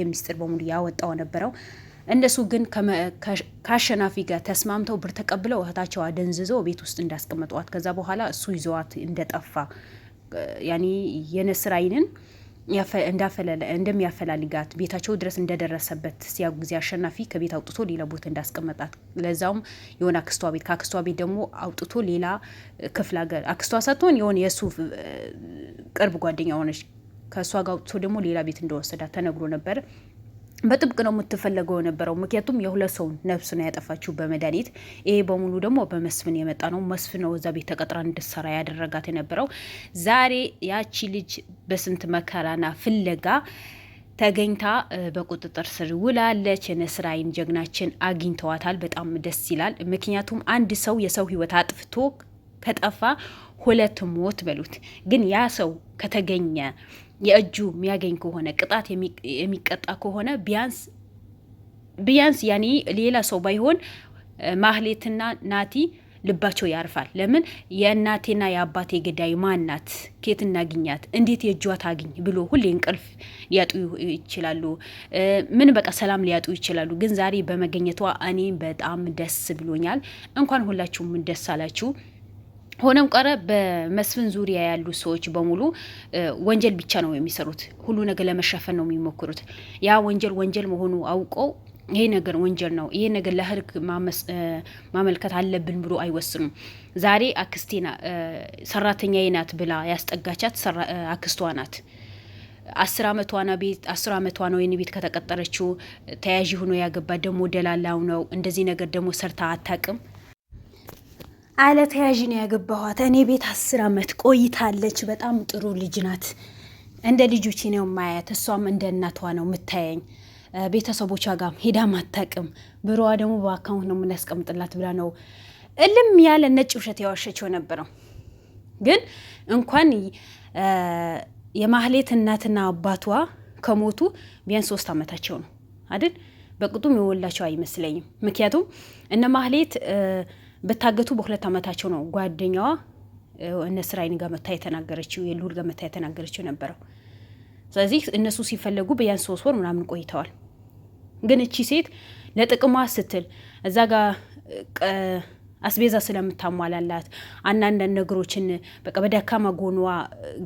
የሚስጥር በሙሉ ያወጣው ነበረው። እነሱ ግን ከአሸናፊ ጋር ተስማምተው ብር ተቀብለው እህታቸው አደንዝዘው ቤት ውስጥ እንዳስቀመጧት ከዛ በኋላ እሱ ይዘዋት እንደጠፋ ያኔ የነስር አይንን እንደሚያፈላልጋት ቤታቸው ድረስ እንደደረሰበት ሲያጉ ጊዜ አሸናፊ ከቤት አውጥቶ ሌላ ቦታ እንዳስቀመጣት ለዛውም የሆነ አክስቷ ቤት ከአክስቷ ቤት ደግሞ አውጥቶ ሌላ ክፍለ ሀገር አክስቷ ሳትሆን የሆነ የሱ ቅርብ ጓደኛ ሆነች ከሷ ጋር አውጥቶ ደግሞ ሌላ ቤት እንደወሰዳት ተነግሮ ነበር። በጥብቅ ነው የምትፈለገው የነበረው ምክንያቱም የሁለት ሰው ነፍስ ነው ያጠፋችው በመድኃኒት። ይሄ በሙሉ ደግሞ በመስፍን የመጣ ነው። መስፍን ነው እዛ ቤት ተቀጥራ እንድትሰራ ያደረጋት የነበረው። ዛሬ ያቺ ልጅ በስንት መከራና ፍለጋ ተገኝታ በቁጥጥር ስር ውላለች። የነስር አይን ጀግናችን አግኝተዋታል። በጣም ደስ ይላል። ምክንያቱም አንድ ሰው የሰው ህይወት አጥፍቶ ከጠፋ ሁለት ሞት በሉት። ግን ያ ሰው ከተገኘ የእጁ የሚያገኝ ከሆነ ቅጣት የሚቀጣ ከሆነ ቢያንስ ያኔ ሌላ ሰው ባይሆን ማህሌትና ናቲ ልባቸው ያርፋል። ለምን የእናቴና የአባቴ ገዳይ ማናት? ኬት እናግኛት? እንዴት የእጇ ታግኝ ብሎ ሁሌ እንቅልፍ ሊያጡ ይችላሉ። ምን በቃ ሰላም ሊያጡ ይችላሉ። ግን ዛሬ በመገኘቷ እኔ በጣም ደስ ብሎኛል። እንኳን ሁላችሁም ደስ አላችሁ። ሆነም ቀረ በመስፍን ዙሪያ ያሉ ሰዎች በሙሉ ወንጀል ብቻ ነው የሚሰሩት። ሁሉ ነገር ለመሸፈን ነው የሚሞክሩት። ያ ወንጀል መሆኑ አውቀው ይሄ ነገር ወንጀል ነው፣ ይሄ ነገር ለህግ ማመልከት አለብን ብሎ አይወስኑም። ዛሬ አክስቴና ሰራተኛዬ ናት ብላ ያስጠጋቻት አክስቷ ናት። 10 አመቷ ነው የኔ ቤት ከተቀጠረችው። ተያዥ ሆኖ ያገባት ደግሞ ደላላው ነው። እንደዚህ ነገር ደግሞ ሰርታ አታውቅም። አለ ተያዥ ነው ያገባኋት። እኔ ቤት 10 አመት ቆይታለች። በጣም ጥሩ ልጅ ናት። እንደ ልጆቼ ነው ማያት። እሷም እንደ እናቷ ነው የምታየኝ። ቤተሰቦቿ ጋር ሄዳ ማታቅም። ብሯ ደግሞ በአካውንት ነው የምናስቀምጥላት ብላ ነው እልም ያለ ነጭ ውሸት ያዋሸችው ነበረው። ግን እንኳን የማህሌት እናትና አባቷ ከሞቱ ቢያንስ 3 አመታቸው ነው አይደል? በቅጡም የወላቸው አይመስለኝም። ምክንያቱም እነ ማህሌት በታገቱ በ2 አመታቸው ነው ጓደኛዋ ነስር አይን ጋር መታ የተናገረችው የሉል ጋር መታ የተናገረችው ነበረው። ስለዚህ እነሱ ሲፈለጉ ቢያንስ 3 ወር ምናምን ቆይተዋል። ግን እቺ ሴት ለጥቅሟ ስትል እዛ ጋር አስቤዛ ስለምታሟላላት አንዳንድ ነገሮችን በቃ በደካማ ጎኗ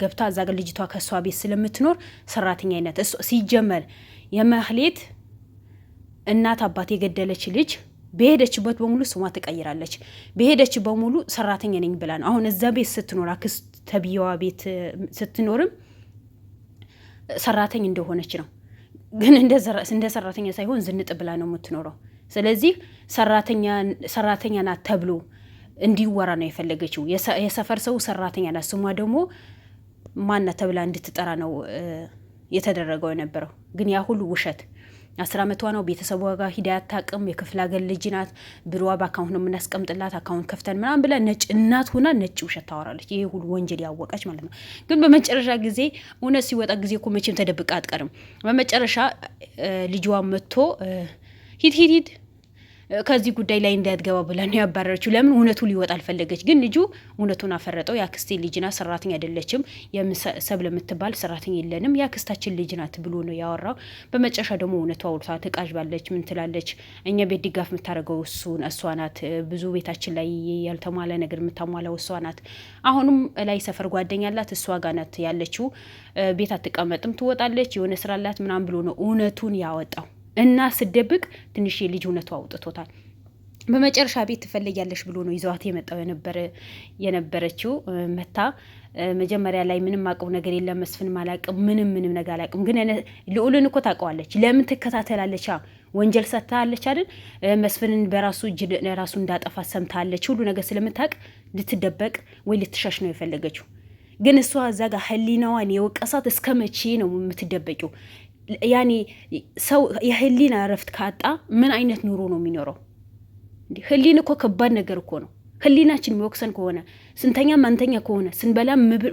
ገብታ እዛ ጋር ልጅቷ ከሷ ቤት ስለምትኖር ሰራተኛ አይነት ሲጀመር የማህሌት እናት አባት የገደለች ልጅ በሄደችበት በሙሉ ስሟ ትቀይራለች። በሄደች በሙሉ ሰራተኛ ነኝ ብላ ነው። አሁን እዛ ቤት ስትኖር አክስት ተብዬዋ ቤት ስትኖርም ሰራተኛ እንደሆነች ነው። ግን እንደ ሰራተኛ ሳይሆን ዝንጥ ብላ ነው የምትኖረው። ስለዚህ ሰራተኛ ናት ተብሎ እንዲወራ ነው የፈለገችው። የሰፈር ሰው ሰራተኛ ናት፣ ስሟ ደግሞ ማናት ተብላ እንድትጠራ ነው የተደረገው የነበረው። ግን ያ ሁሉ ውሸት። 10 አመቷ ነው። ቤተሰቧ ጋር ሂዳ አታውቅም። የክፍለ ሀገር ልጅ ናት። ብሯ በአካውንት ነው የምናስቀምጥላት፣ አካውንት ከፍተን ምናምን ብላ ነጭ እናት ሆና ነጭ ውሸት ታወራለች። ይሄ ሁሉ ወንጀል ያወቀች ማለት ነው። ግን በመጨረሻ ጊዜ እውነት ሲወጣ ጊዜ እኮ መቼም ተደብቃ አትቀርም። በመጨረሻ ልጇ መጥቶ ሂድ ከዚህ ጉዳይ ላይ እንዳትገባ ብላ ነው ያባረረችው። ለምን? እውነቱ ሊወጣ አልፈለገች። ግን ልጁ እውነቱን አፈረጠው። የአክስቴ ልጅ ናት፣ ሰራተኛ አይደለችም። ሰብለ የምትባል ሰራተኛ የለንም፣ የአክስታችን ልጅ ናት ብሎ ነው ያወራው። በመጨረሻ ደግሞ እውነቱ አውርታ ትቃዥባለች። ምን ትላለች? እኛ ቤት ድጋፍ የምታደርገው እሷ ናት። ብዙ ቤታችን ላይ ያልተሟላ ነገር የምታሟላው እሷ ናት። አሁንም ላይ ሰፈር ጓደኛ አላት፣ እሷ ጋር ናት ያለችው። ቤት አትቀመጥም፣ ትወጣለች። የሆነ ስራ አላት ምናምን ብሎ ነው እውነቱን ያወጣው። እና ስደብቅ ትንሽ ልጅ እውነቱ አውጥቶታል። በመጨረሻ ቤት ትፈልጊያለሽ ብሎ ነው ይዘዋት የመጣው የነበረችው መታ። መጀመሪያ ላይ ምንም አውቀው ነገር የለም። መስፍን ማላቅም ምንም ነገር አላቅም። ግን ልዑልን እኮ ታውቀዋለች። ለምን ትከታተላለች? ወንጀል ሰጥታለች አይደል? መስፍንን በራሱ እጅ ራሱ እንዳጠፋ ሰምታለች። ሁሉ ነገር ስለምታውቅ ልትደበቅ ወይ ልትሻሽ ነው የፈለገችው። ግን እሷ እዛ ጋር ህሊናዋን የወቀሳት እስከ መቼ ነው የምትደበቂው? ያኔ ሰው የህሊና እረፍት ካጣ ምን አይነት ኑሮ ነው የሚኖረው? ህሊና እኮ ከባድ ነገር እኮ ነው። ህሊናችን የሚወቅሰን ከሆነ ስንተኛ ማንተኛ ከሆነ ስንበላ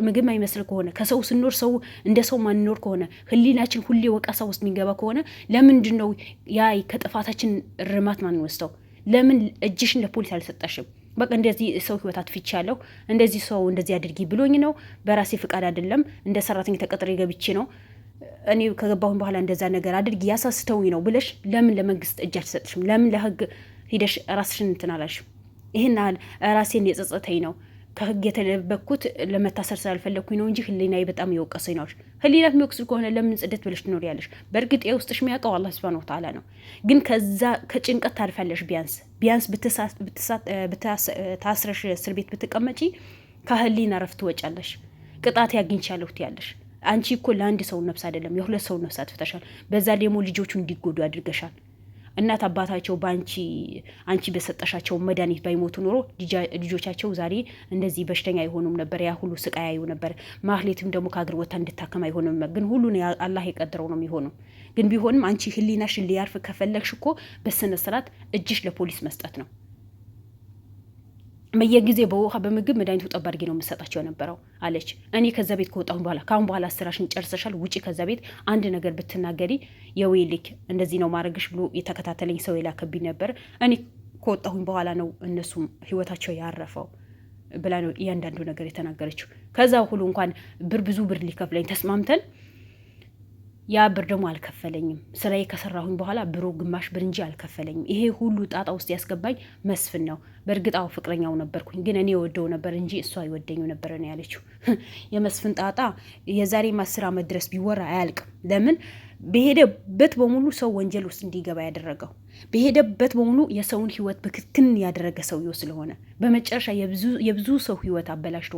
ምግብ አይመስል ከሆነ ከሰው ስንኖር ሰው እንደ ሰው ማንኖር ከሆነ ህሊናችን ሁሌ ወቀሳ ውስጥ የሚገባ ከሆነ ለምንድን ነው ያ ከጥፋታችን ርማት ማን ወስተው? ለምን እጅሽን ለፖሊስ አልሰጣሽም? በቃ እንደዚህ ሰው ህይወት አጥፍቻለሁ፣ እንደዚህ ሰው እንደዚህ አድርጊ ብሎኝ ነው፣ በራሴ ፍቃድ አይደለም፣ እንደ ሰራተኛ ተቀጥሬ ገብቼ ነው እኔ ከገባሁኝ በኋላ እንደዛ ነገር አድርጊ ያሳስተውኝ ነው ብለሽ ለምን ለመንግስት እጅ አትሰጥሽም? ለምን ለህግ ሂደሽ ራስሽን እንትን አላልሽም? ይህን ራሴን የጸጸተኝ ነው ከህግ የተደበቅኩት ለመታሰር ስላልፈለግኩኝ ነው እንጂ ህሊናዬ በጣም የወቀሰኝ ነው። ህሊናት የሚወቅስ ከሆነ ለምን ጽደት ብለሽ ትኖሪያለሽ? በእርግጥ የውስጥሽ የሚያውቀው አላህ ሱብሃነሁ ወተዓላ ነው። ግን ከዛ ከጭንቀት ታርፋለሽ። ቢያንስ ታስረሽ እስር ቤት ብትቀመጪ ከህሊና ረፍት ትወጫለሽ። ቅጣት ያግኝቻለሁ ትያለሽ። አንቺ እኮ ለአንድ ሰው ነፍስ አይደለም የሁለት ሰው ነፍስ አጥፍተሻል። በዛ ደግሞ ልጆቹ እንዲጎዱ አድርገሻል። እናት አባታቸው አንቺ በሰጠሻቸው መድኃኒት ባይሞቱ ኖሮ ልጆቻቸው ዛሬ እንደዚህ በሽተኛ አይሆኑም ነበር። ያ ሁሉ ስቃይ ያዩ ነበር። ማህሌትም ደግሞ ከአገር ወታ እንድታከም አይሆንም። ግን ሁሉን አላህ የቀደረው ነው የሚሆነው። ግን ቢሆንም አንቺ ህሊናሽን ሊያርፍ ከፈለግሽ እኮ በስነ ስርዓት እጅሽ ለፖሊስ መስጠት ነው። በየጊዜ በውሃ በምግብ መድኃኒቱ ጠብ አድርጌ ነው የምሰጣቸው የነበረው አለች። እኔ ከዛ ቤት ከወጣሁን በኋላ ካሁን በኋላ ስራሽን ጨርሰሻል፣ ውጪ ከዛ ቤት። አንድ ነገር ብትናገሪ የዌልክ እንደዚህ ነው ማድረግሽ ብሎ የተከታተለኝ ሰው የላከብኝ ነበር። እኔ ከወጣሁኝ በኋላ ነው እነሱም ህይወታቸው ያረፈው ብላ ነው እያንዳንዱ ነገር የተናገረችው። ከዛ ሁሉ እንኳን ብዙ ብር ሊከፍለኝ ተስማምተን ያ ብር ደግሞ አልከፈለኝም። ስራዬ ከሰራሁኝ በኋላ ብሩ ግማሽ ብር እንጂ አልከፈለኝም። ይሄ ሁሉ ጣጣ ውስጥ ያስገባኝ መስፍን ነው። በእርግጣው ፍቅረኛው ነበርኩኝ፣ ግን እኔ የወደው ነበር እንጂ እሱ አይወደኝም ነበር ነው ያለችው። የመስፍን ጣጣ የዛሬ 10 ዓመት ድረስ ቢወራ አያልቅም። ለምን በሄደበት በሙሉ ሰው ወንጀል ውስጥ እንዲገባ ያደረገው፣ በሄደበት በሙሉ የሰውን ህይወት ብክትን ያደረገ ሰውየው ስለሆነ በመጨረሻ የብዙ ሰው ህይወት አበላሽቶ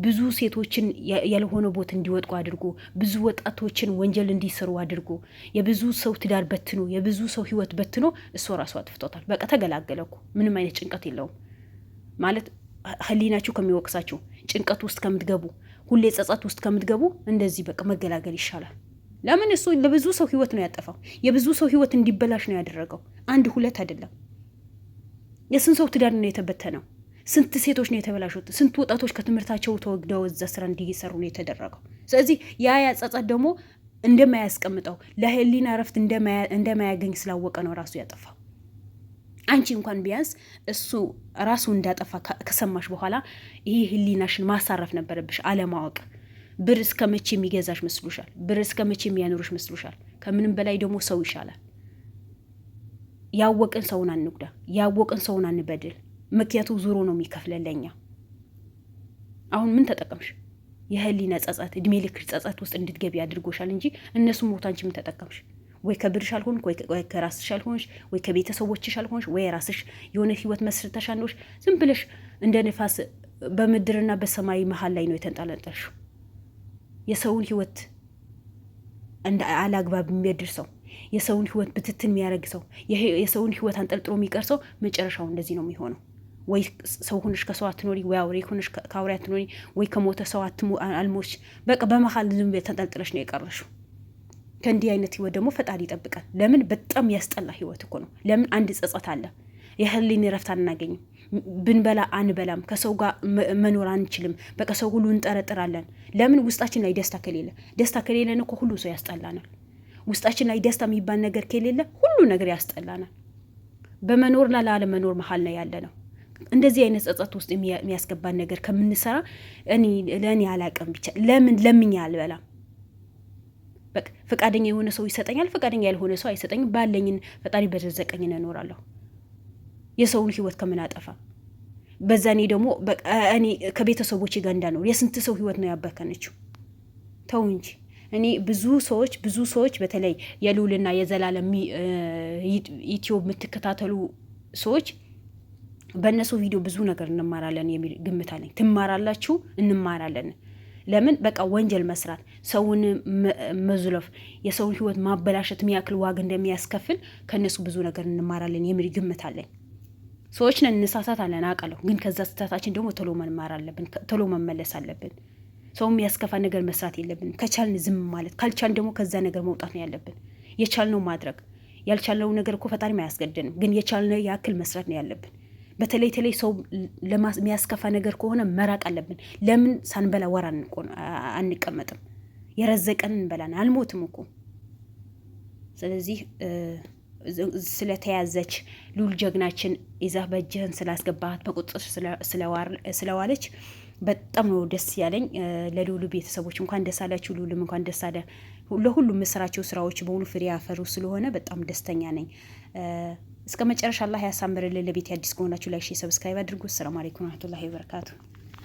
ብዙ ሴቶችን ያልሆነ ቦታ እንዲወጥቁ አድርጎ ብዙ ወጣቶችን ወንጀል እንዲሰሩ አድርጎ የብዙ ሰው ትዳር በትኖ የብዙ ሰው ህይወት በትኖ እሱ ራሱ አጥፍቶታል። በቃ ተገላገለ እኮ። ምንም አይነት ጭንቀት የለውም ማለት ህሊናችሁ ከሚወቅሳችሁ ጭንቀት ውስጥ ከምትገቡ፣ ሁሌ ጸጸት ውስጥ ከምትገቡ እንደዚህ በቃ መገላገል ይሻላል። ለምን እሱ ለብዙ ሰው ህይወት ነው ያጠፋው። የብዙ ሰው ህይወት እንዲበላሽ ነው ያደረገው። 1-2 አይደለም። የስንት ሰው ትዳር ነው የተበተነው? ስንት ሴቶች ነው የተበላሹት? ስንት ወጣቶች ከትምህርታቸው ተወግደው እዛ ስራ እንዲሰሩ ነው የተደረገው። ስለዚህ ያ ጸጸት ደግሞ እንደማያስቀምጠው ለህሊና ረፍት እንደማያገኝ ስላወቀ ነው ራሱ ያጠፋው። አንቺ እንኳን ቢያንስ እሱ ራሱ እንዳጠፋ ከሰማሽ በኋላ ይሄ ህሊናሽን ማሳረፍ ነበረብሽ። አለማወቅ ብር እስከ መቼ የሚገዛሽ መስሉሻል? ብር እስከ መቼ የሚያኖርሽ መስሉሻል? ከምንም በላይ ደግሞ ሰው ይሻላል። ያወቅን ሰውን አንጉዳ፣ ያወቅን ሰውን አንበድል። ምክንያቱ ዙሮ ነው የሚከፍለለኛ። አሁን ምን ተጠቀምሽ? የህሊና ጸጸት፣ እድሜ ልክ ጸጸት ውስጥ እንድትገቢ አድርጎሻል እንጂ እነሱ ሞት አንቺ ምን ተጠቀምሽ? ወይ ከብርሽ አልሆንሽ፣ ወይ ከራስሽ አልሆንሽ፣ ወይ ከቤተሰቦችሽ አልሆንሽ፣ ወይ ራስሽ የሆነ ህይወት መስርተሽ አንዶሽ ዝም ብለሽ እንደ ንፋስ በምድርና በሰማይ መሀል ላይ ነው የተንጠለጠልሽው። የሰውን ህይወት እንደ አላግባብ የሚያድር ሰው፣ የሰውን ህይወት ብትትን የሚያደርግ ሰው፣ የሰውን ህይወት አንጠልጥሎ የሚቀር ሰው መጨረሻው እንደዚህ ነው የሚሆነው። ወይ ሰው ሆነሽ ከሰው አትኖሪ፣ ወይ አውሬ ሆነሽ ከአውሬ አትኖሪ፣ ወይ ከሞተ ሰው አልሞች። በቃ በመሀል ዝም ብለሽ ተንጠልጥለሽ ነው የቀረሽው። ከእንዲህ አይነት ህይወት ደግሞ ፈጣሪ ይጠብቃል። ለምን በጣም ያስጠላ ህይወት እኮ ነው። ለምን አንድ ጸጸት አለ። የህሊና ረፍት አናገኝም። ብንበላ አንበላም። ከሰው ጋር መኖር አንችልም። በቃ ሰው ሁሉ እንጠረጥራለን። ለምን ውስጣችን ላይ ደስታ ከሌለን እኮ ሁሉ ሰው ያስጠላናል። ውስጣችን ላይ ደስታ የሚባል ነገር ከሌለ ሁሉ ነገር ያስጠላናል። በመኖርና ላለመኖር መሀል ነው ያለ ነው። እንደዚህ አይነት ጸጸት ውስጥ የሚያስገባን ነገር ከምንሰራ ለእኔ አላቅም ብቻ ለምን ለምኛ አልበላም። በቃ ፈቃደኛ የሆነ ሰው ይሰጠኛል፣ ፈቃደኛ ያልሆነ ሰው አይሰጠኝም። ባለኝን ፈጣሪ በረዘቀኝ እኖራለሁ። የሰውን ህይወት ከምን አጠፋ። በዛ እኔ ደግሞ እኔ ከቤተሰቦች ጋር እንዳኖር የስንት ሰው ህይወት ነው ያበከነችው። ተው እንጂ እኔ ብዙ ሰዎች በተለይ የልዑልና የዘላለም ዩቲዩብ የምትከታተሉ ሰዎች በእነሱ ቪዲዮ ብዙ ነገር እንማራለን የሚል ግምት አለኝ። ትማራላችሁ፣ እንማራለን። ለምን በቃ ወንጀል መስራት፣ ሰውን መዝለፍ፣ የሰውን ህይወት ማበላሸት የሚያክል ዋጋ እንደሚያስከፍል ከእነሱ ብዙ ነገር እንማራለን የሚል ግምት አለኝ። ሰዎች ነን፣ እንሳሳታለን አውቃለሁ። ግን ከዛ ስህተታችን ደግሞ ቶሎ መማር አለብን፣ ቶሎ መመለስ አለብን። ሰው የሚያስከፋ ነገር መስራት የለብንም። ከቻልን ዝም ማለት፣ ካልቻልን ደግሞ ከዛ ነገር መውጣት ነው ያለብን። የቻልነው ማድረግ፣ ያልቻልነው ነገር እኮ ፈጣሪ አያስገድንም። ግን የቻልነው ያክል መስራት ነው ያለብን። በተለይ ሰው የሚያስከፋ ነገር ከሆነ መራቅ አለብን። ለምን ሳንበላ ወር አንቀመጥም? የረዘቀን እንበላን፣ አልሞትም እኮ። ስለዚህ ስለተያዘች ልዑል ጀግናችን ይዛ በእጅህን ስላስገባት በቁጥጥር ስለዋለች በጣም ነው ደስ ያለኝ። ለልዑል ቤተሰቦች እንኳን ደስ አላችሁ፣ ልዑልም እንኳን ደስ አለ። ለሁሉም የምሰራቸው ስራዎች በሙሉ ፍሬ ያፈሩ ስለሆነ በጣም ደስተኛ ነኝ። እስከ መጨረሻ አላህ ያሳምርልን። ለቤት አዲስ ከሆናችሁ ላይክ፣ ሰብስክራይብ አድርጉ። ሰላም አለይኩም ወራህመቱላሂ ወበረካቱ።